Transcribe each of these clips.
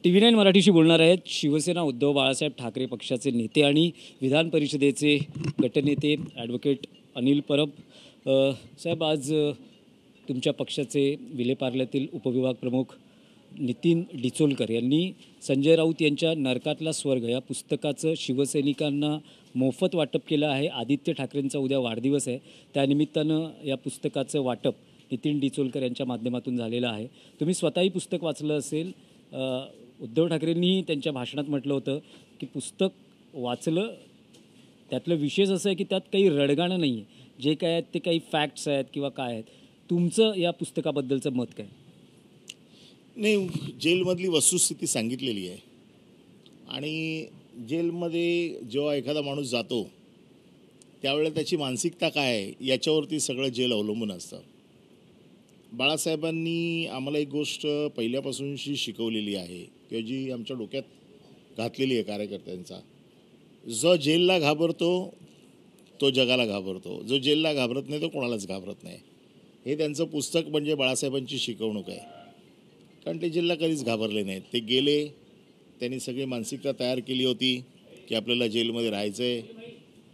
TV9 मराठीशी बोलणार आहेत शिवसेना उद्धव बाळासाहेब ठाकरे पक्षाचे नेते आणि विधान परिषदेचे गटनेते ॲडव्होकेट अनिल परब. साहेब, आज तुमच्या पक्षाचे विलेपार्ल्यातील उपविभाग प्रमुख नितीन डिचोलकर यांनी संजय राऊत यांच्या नरकातला स्वर्ग या पुस्तकाचं शिवसैनिकांना मोफत वाटप केलं आहे. आदित्य ठाकरेंचा उद्या वाढदिवस आहे, त्यानिमित्तानं या पुस्तकाचं वाटप नितीन डिचोलकर यांच्या माध्यमातून झालेलं आहे. तुम्ही स्वतःही पुस्तक वाचलं असेल. उद्धव ठाकरेंनी त्यांच्या भाषणात म्हटलं होतं की पुस्तक वाचलं, त्यातलं विशेष असं आहे की त्यात काही रडगाणं नाही आहे, जे काय आहेत ते काही फॅक्ट्स आहेत किंवा काय आहेत. तुमचं या पुस्तकाबद्दलचं मत काय? नाही, जेलमधली वस्तुस्थिती सांगितलेली आहे आणि जेलमध्ये जेव्हा एखादा माणूस जातो त्यावेळेला त्याची मानसिकता काय आहे याच्यावरती सगळं जेल अवलंबून असतं. बाळासाहेबांनी आम्हाला एक गोष्ट पहिल्यापासूनशी शिकवलेली आहे किंवा जी आमच्या डोक्यात घातलेली आहे कार्यकर्त्यांचा, जो जेलला घाबरतो तो जगाला घाबरतो, जो जेलला घाबरत नाही तो कोणालाच घाबरत नाही. हे त्यांचं पुस्तक म्हणजे बाळासाहेबांची शिकवणूक आहे. कारण ते जेलला कधीच घाबरले नाहीत. ते गेले, त्यांनी सगळी मानसिकता तयार केली होती की आपल्याला जेलमध्ये राहायचं आहे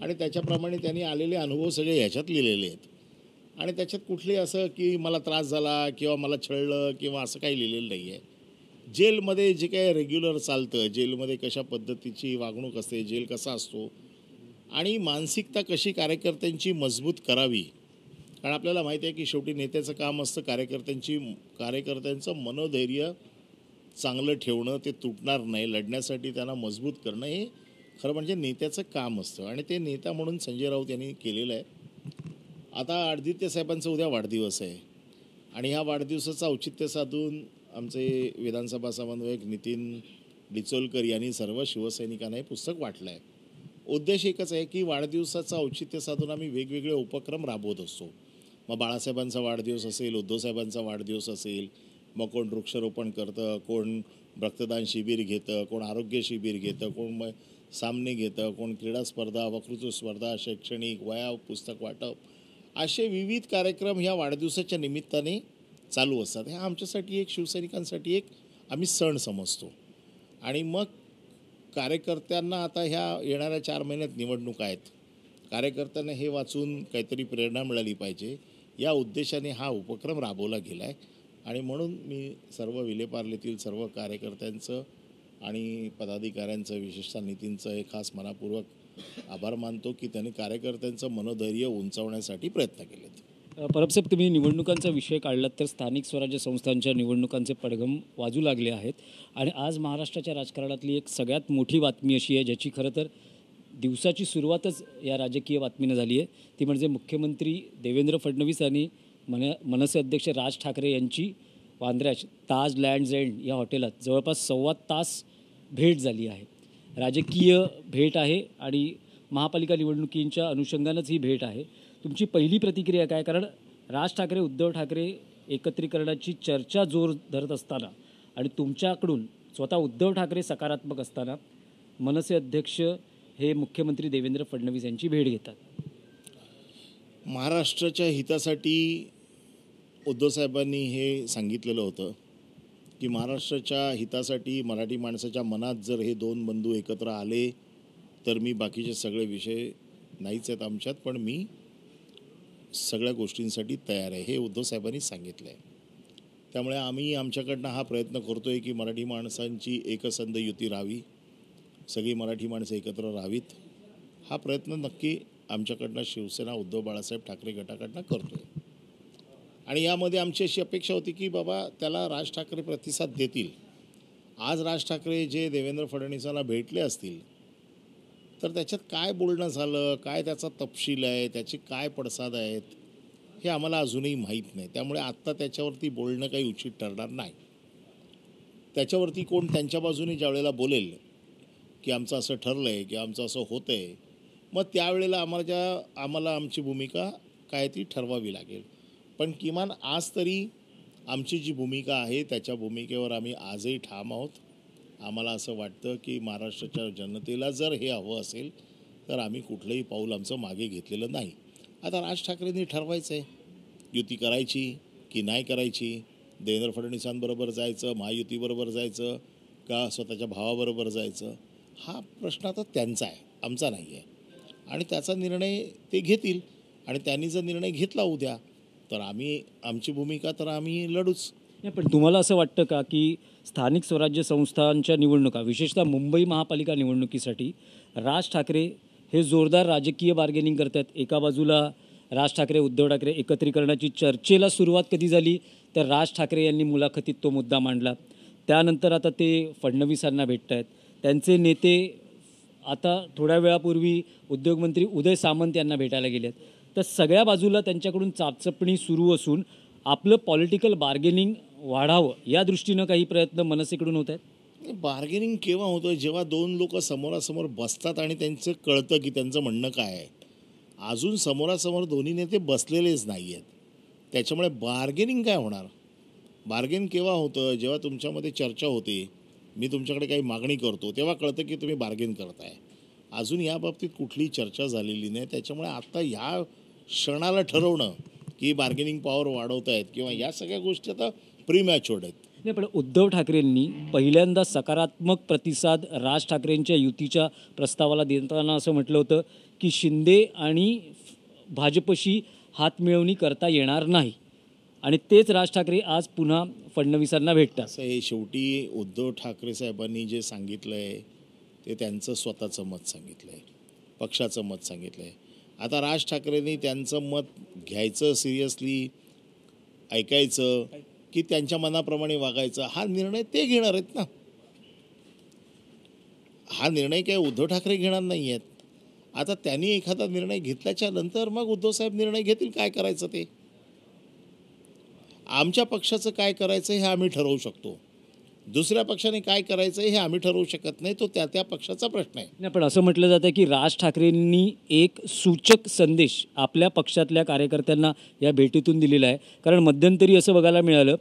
आणि त्याच्याप्रमाणे त्यांनी आलेले अनुभव सगळे ह्याच्यात लिहिलेले आहेत. आणि त्याच्यात कुठले असं की मला त्रास झाला किंवा मला छळलं किंवा असं काही लिहिलेलं नाही आहे. जेलमध्ये जे काही रेग्युलर चालतं, जेलमध्ये कशा पद्धतीची वागणूक असते, जेल कसा असतो आणि मानसिकता कशी कार्यकर्त्यांची मजबूत करावी. कारण आपल्याला माहिती आहे की शेवटी नेत्याचं काम असतं कार्यकर्त्यांचं मनोधैर्य चांगलं ठेवणं, ते तुटणार नाही, लढण्यासाठी त्यांना मजबूत करणं, हे खरं म्हणजे नेत्याचं काम असतं आणि ते नेता म्हणून संजय राऊत यांनी केलेलं आहे. आता आदित्य साहेबांचा उद्या वाढदिवस आहे आणि ह्या वाढदिवसाचं औचित्य साधून आमचे विधानसभा समन्वयक नितीन डिचोलकर यांनी सर्व शिवसैनिकांना हे पुस्तक वाटलं आहे. उद्देश एकच आहे की वाढदिवसाचं औचित्य साधून आम्ही वेगवेगळे उपक्रम राबवत असतो. मग बाळासाहेबांचा वाढदिवस असेल, उद्धवसाहेबांचा वाढदिवस असेल, मग कोण वृक्षारोपण करतं, कोण रक्तदान शिबिर घेतं, कोण आरोग्य शिबिर घेतं, कोण मग सामने घेतं, कोण क्रीडा स्पर्धा, वक्तृत्व स्पर्धा, शैक्षणिक, वया पुस्तक वाटप, असे विविध कार्यक्रम ह्या वाढदिवसाच्या निमित्ताने चालू असतात. ह्या आमच्यासाठी एक शिवसैनिकांसाठी एक आम्ही सण समजतो. आणि मग कार्यकर्त्यांना आता ह्या येणाऱ्या 4 महिन्यात निवडणुका आहेत, कार्यकर्त्यांना हे वाचून काहीतरी प्रेरणा मिळाली पाहिजे या उद्देशाने हा उपक्रम राबवला गेला आहे. आणि म्हणून मी सर्व विलेपार्लेतील सर्व कार्यकर्त्यांचं आणि पदाधिकाऱ्यांचं, विशेषतः नितीनचं हे खास मनापूर्वक आभार मानतो की त्यांनी कार्यकर्त्यांचं मनोधैर्य उंचावण्यासाठी प्रयत्न केलेत. परबसाहेब, तुम्ही निवडणुकांचा विषय काढलात तर स्थानिक स्वराज्य संस्थांच्या निवडणुकांचे पडघम वाजू लागले आहेत आणि आज महाराष्ट्राच्या राजकारणातली एक सगळ्यात मोठी बातमी अशी आहे, ज्याची खरं तर दिवसाची सुरुवातच या राजकीय बातमीनं झाली आहे. ती म्हणजे मुख्यमंत्री देवेंद्र फडणवीस आणि मनसे अध्यक्ष राज ठाकरे यांची वांद्र्यात ताज लँड्स एंड या हॉटेलात जवळपास 1.25 तास भेट झाली आहे. राजकीय भेट आहे आणि महापालिका निवडणुकींच्या अनुषंगानंच ही भेट आहे. तुमची पहिली प्रतिक्रिया काय? कारण राज ठाकरे उद्धव ठाकरे एकत्रीकरणाची चर्चा जोर धरत असताना आणि तुमच्याकडून स्वतः उद्धव ठाकरे सकारात्मक असताना मनसे अध्यक्ष हे मुख्यमंत्री देवेंद्र फडणवीस यांची भेट घेतात. महाराष्ट्राच्या हितासाठी उद्धवसाहेबांनी हे सांगितलेलं होतं की महाराष्ट्राच्या हितासाठी मराठी माणसाच्या मनात जर हे 2 बंधू एकत्र आले तर मी बाकीचे सगळे विषय नाहीच आहेत आमच्यात, पण मी सगळ्या गोष्टींसाठी तयार आहे, हे उद्धवसाहेबांनी सांगितलं आहे. त्यामुळे आम्ही आमच्याकडनं हा प्रयत्न करतो आहे की मराठी माणसांची एकसंध युती राहावी, सगळी मराठी माणसं एकत्र राहावीत. हा प्रयत्न नक्की आमच्याकडनं शिवसेना उद्धव बाळासाहेब ठाकरे गटाकडनं करतो आहे. आणि यामध्ये आमची अशी अपेक्षा होती की बाबा त्याला राज ठाकरे प्रतिसाद देतील. आज राज ठाकरे जे देवेंद्र फडणवीसांना भेटले असतील तर त्याच्यात काय बोलणं झालं, काय त्याचा तपशील आहे, त्याचे काय पडसाद आहेत, हे आम्हाला अजूनही माहीत नाही. त्यामुळे आत्ता त्याच्यावरती बोलणं काही उचित ठरणार नाही. त्याच्यावरती कोण त्यांच्या बाजूने ज्यावेळेला बोलेल की आमचं असं ठरलं आहे की आमचं असं होतं आहे, मग त्यावेळेला आम्हाला आमची भूमिका काय ती ठरवावी लागेल. पण किमान आज तरी आमची जी भूमिका आहे त्याच्या भूमिकेवर आम्ही आजही ठाम आहोत. आम्हाला असं वाटतं की महाराष्ट्राच्या जनतेला जर हे हवं असेल तर आम्ही कुठलंही पाऊल आमचं मागे घेतलेलं नाही. आता राज ठाकरेंनी ठरवायचं आहे युती करायची की नाही करायची, देवेंद्र फडणवीसांबरोबर जायचं, महायुतीबरोबर जायचं, का स्वतःच्या भावाबरोबर जायचं, हा प्रश्न आता त्यांचा आहे, आमचा नाही आहे. आणि त्याचा निर्णय ते घेतील. आणि त्यांनी जर निर्णय घेतला उद्या, तर आमची भूमिका तर आम्ही लढूच. नाही, पण तुम्हाला असं वाटतं का की स्थानिक स्वराज्य संस्थांच्या निवडणुका, विशेषतः मुंबई महापालिका निवडणुकीसाठी राज ठाकरे हे जोरदार राजकीय बार्गेनिंग करतात? एका बाजूला राज ठाकरे उद्धव ठाकरे एकत्रीकरणाची चर्चेला सुरुवात कधी झाली, तर राज ठाकरे यांनी मुलाखतीत तो मुद्दा मांडला. त्यानंतर आता ते फडणवीसांना भेटत आहेत. त्यांचे नेते आता थोड्या वेळापूर्वी उद्योगमंत्री उदय सामंत यांना भेटायला गेलेत. तर सगळ्या बाजूला त्यांच्याकडून चाचपणी सुरू असून आपलं पॉलिटिकल बार्गेनिंग वाढावं या दृष्टीनं काही प्रयत्न मनसेकडून होत आहेत? बार्गेनिंग केव्हा होतं? जेव्हा दोन लोक समोरासमोर बसतात आणि त्यांचं कळतं की त्यांचं म्हणणं काय आहे. अजून समोरासमोर दोन्ही नेते बसलेलेच नाही आहेत. त्याच्यामुळे बार्गेनिंग काय होणार? बार्गेन केव्हा होतं? जेव्हा तुमच्यामध्ये चर्चा होते, मी तुमच्याकडे काही मागणी करतो, तेव्हा कळतं की तुम्ही बार्गेन करताय. अजून या बाबतीत कुठलीही चर्चा झालेली नाही. त्याच्यामुळे आता ह्या क्षणाला ठरवणं की बार्गेनिंग पॉवर वाढवत आहेत किंवा या सगळ्या गोष्टी आता प्रीमॅच्युअर्ड आहेत. नाही, पण उद्धव ठाकरेंनी पहिल्यांदा सकारात्मक प्रतिसाद राज ठाकरेंच्या युतीच्या प्रस्तावाला देताना असं म्हटलं होतं की शिंदे आणि भाजपशी हातमिळवणी करता येणार नाही. आणि तेच राज ठाकरे आज पुन्हा फडणवीसांना भेटतात. असं हे शेवटी उद्धव ठाकरे साहेबांनी जे सांगितलं आहे ते त्यांचं स्वतःचं मत सांगितलं आहे, पक्षाचं मत सांगितलं आहे. आता राज ठाकरेंनी त्यांचं मत घ्यायचं सिरियसली, ऐकायचं की त्यांच्या मनाप्रमाणे वागायचं, हा निर्णय ते घेणार आहेत ना. हा निर्णय काय उद्धव ठाकरे घेणार नाही आहेत. आता त्यांनी एखादा निर्णय घेतल्याच्या नंतर मग उद्धवसाहेब निर्णय घेतील काय करायचं ते. आमच्या पक्षाचं काय करायचं हे आम्ही ठरवू शकतो, दुसऱ्या पक्षाने काय करायचं हे आम्ही ठरवू शकत नाही. तो त्या त्या पक्षाचा प्रश्न आहे. नाही, पण असं म्हटलं जातं की राज ठाकरेंनी एक सूचक संदेश आपल्या पक्षातल्या कार्यकर्त्यांना या भेटीतून दिलेला आहे. कारण मध्यंतरी असं बघायला मिळालं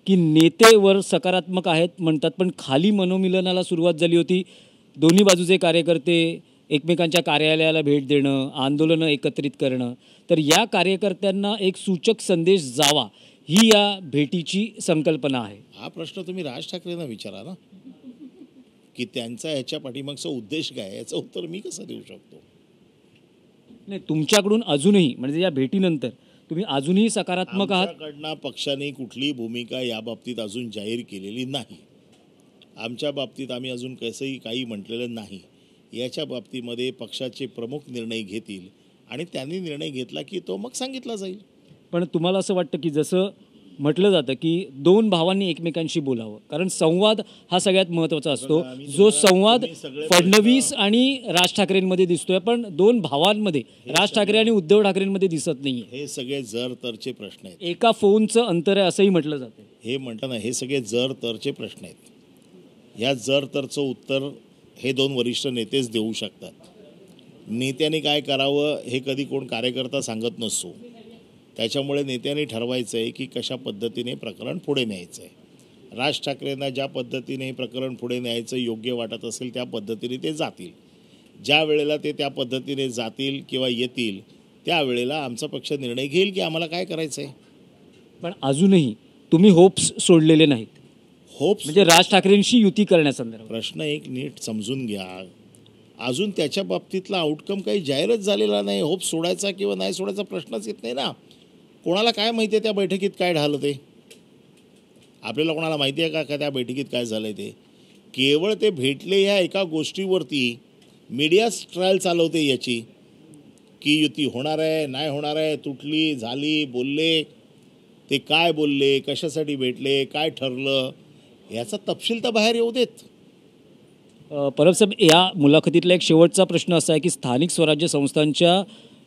की नेते वर सकारात्मक आहेत म्हणतात, पण खाली मनोमिलनाला सुरुवात झाली होती. दोन्ही बाजूचे कार्यकर्ते एकमेकांच्या कार्यालयाला भेट देणं, आंदोलनं एकत्रित करणं. तर या कार्यकर्त्यांना एक सूचक संदेश जावा, ही या भेटीची संकल्पना आहे. हा प्रश्न तुम्ही राज ठाकरेंना विचारा ना, की त्यांचा ह्याच्या पाठीमागचा उद्देश काय आहे, याचं उत्तर मी कसं देऊ शकतो. नाही, तुमच्याकडून अजूनही म्हणजे या भेटीनंतर तुम्ही अजूनही सकारात्मक आहात? आमच्याकडनं पक्षाने कुठलीही भूमिका या बाबतीत अजून जाहीर केलेली नाही. आमच्या बाबतीत आम्ही अजून कसंही काही म्हटलेलं नाही. याच्या बाबतीमध्ये पक्षाचे प्रमुख निर्णय घेतील आणि त्यांनी निर्णय घेतला की तो मग सांगितला जाईल. पण तुम्हाला असं वाटतं की जसं म्हटलं जातं की दोन भावांनी एकमेकांशी बोलावं, कारण संवाद हा सगळ्यात महत्त्वाचा असतो. जो संवाद फडणवीस आणि राज ठाकरेंमध्ये दिसतोय, पण दोन भावांमध्ये राज ठाकरे आणि उद्धव ठाकरेंमध्ये दिसत नाही. हे सगळे जर तरचे प्रश्न आहेत. एका फोनचं अंतर आहे असंही म्हटलं जातं. हे म्हणतं ना, हे सगळे जर तरचे प्रश्न आहेत. ह्या जर तरचं उत्तर हे दोन वरिष्ठ नेतेच देऊ शकतात. नेत्याने काय करावं हे कधी कोण कार्यकर्ता सांगत नसतो. त्याच्यामुळे नेत्याने ठरवायचं आहे की कशा पद्धतीने प्रकरण पुढे न्यायचं आहे. राज ठाकरेंना ज्या पद्धतीने हे प्रकरण पुढे न्यायचं योग्य वाटत असेल त्या पद्धतीने ते जातील. ज्या वेळेला ते त्या पद्धतीने जातील किंवा येतील त्यावेळेला आमचा पक्ष निर्णय घेईल की आम्हाला काय करायचं आहे. पण अजूनही तुम्ही होप्स सोडलेले नाहीत. होप्स म्हणजे राज ठाकरेंशी युती करण्यासंदर्भात प्रश्न एक नीट समजून घ्या. अजून त्याच्या बाबतीतला आउटकम काही जाहीरच झालेला नाही. होप सोडायचा किंवा नाही सोडायचा प्रश्नच येत नाही ना. कोणाला काय माहिती आहे त्या बैठकीत काय झालं ते? आपल्याला कोणाला माहिती आहे का त्या बैठकीत काय झालं ते? केवळ ते भेटले ह्या एका गोष्टीवरती मीडिया ट्रायल चालवते याची की युती होणार आहे नाही होणार आहे, तुटली झाली, बोलले ते काय बोलले, कशासाठी भेटले, काय ठरलं, याचा तपशील तर बाहेर येऊ देत. परब साहेब, या मुलाखतीतला एक शेवटचा प्रश्न असा आहे की स्थानिक स्वराज्य संस्थांच्या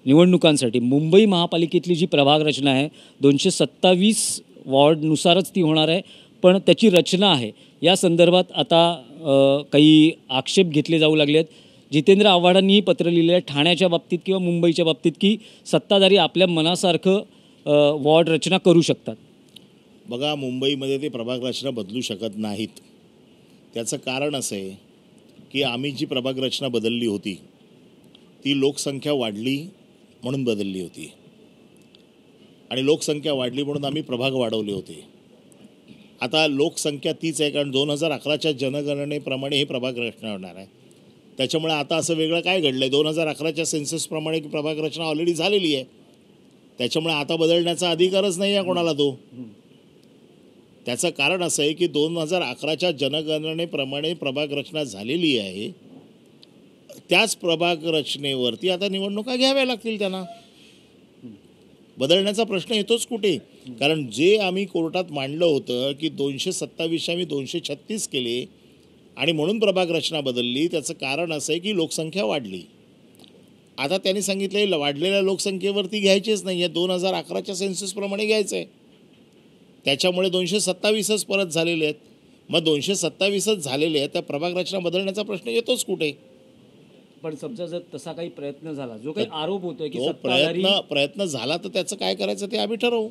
निवडणुकांसाठी मुंबई महापालिकेतली जी प्रभाग रचना आहे 227 वॉर्डनुसारच ती होणार आहे, पण त्याची रचना आहे या संदर्भात आता काही आक्षेप घेतले जाऊ लागले आहेत. जितेंद्र आव्हाडांनीही पत्र लिहिलं आहे ठाण्याच्या बाबतीत किंवा मुंबईच्या बाबतीत की सत्ताधारी आपल्या मनासारखं वॉर्ड रचना करू शकतात. बघा, मुंबईमध्ये ते प्रभाग रचना बदलू शकत नाहीत. त्याचं कारण असं आहे की आम्ही जी प्रभाग रचना बदलली होती ती लोकसंख्या वाढली म्हणून बदलली होती आणि लोकसंख्या वाढली म्हणून आम्ही प्रभाग वाढवले होते. आता लोकसंख्या तीच आहे, कारण 2011च्या जनगणनेप्रमाणे ही प्रभाग रचना होणार आहे. त्याच्यामुळे आता असं वेगळं काय घडलं आहे? 2011च्या सेन्ससप्रमाणे प्रभाग रचना ऑलरेडी झालेली आहे. त्याच्यामुळे आता बदलण्याचा अधिकारच नाही आहे कोणाला तो. त्याचं कारण असं आहे की 2011च्या जनगणनेप्रमाणे प्रभाग रचना झालेली आहे. त्याच प्रभाग रचनेवरती आता निवडणुका घ्याव्या लागतील त्यांना. बदलण्याचा प्रश्न येतोच कुठे? कारण जे आम्ही कोर्टात मांडलं होतं की 227 आम्ही 236 केले आणि म्हणून प्रभाग रचना बदलली, त्याचं कारण असं आहे की लोकसंख्या वाढली. आता त्यांनी सांगितलं वाढलेल्या लोकसंख्येवरती घ्यायचेच नाही आहे, 2011च्या सेन्ससप्रमाणे घ्यायचं आहे. त्याच्यामुळे 227च परत झालेले आहेत. मग 227च झालेले आहेत, त्या प्रभाग रचना बदलण्याचा प्रश्न येतोच कुठे? पण समजा जर तसा काही प्रयत्न झाला, जो काही आरोप होतोय की तो सत्ताधारी प्रयत्न झाला तर त्याचं काय करायचं ते आम्ही ठरवू.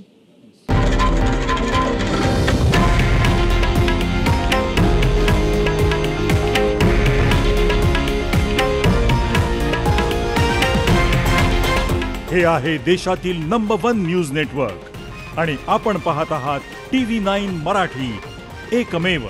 हे आहे देशातील नंबर 1 न्यूज नेटवर्क आणि आपण पाहत आहात TV9 मराठी, एकमेव.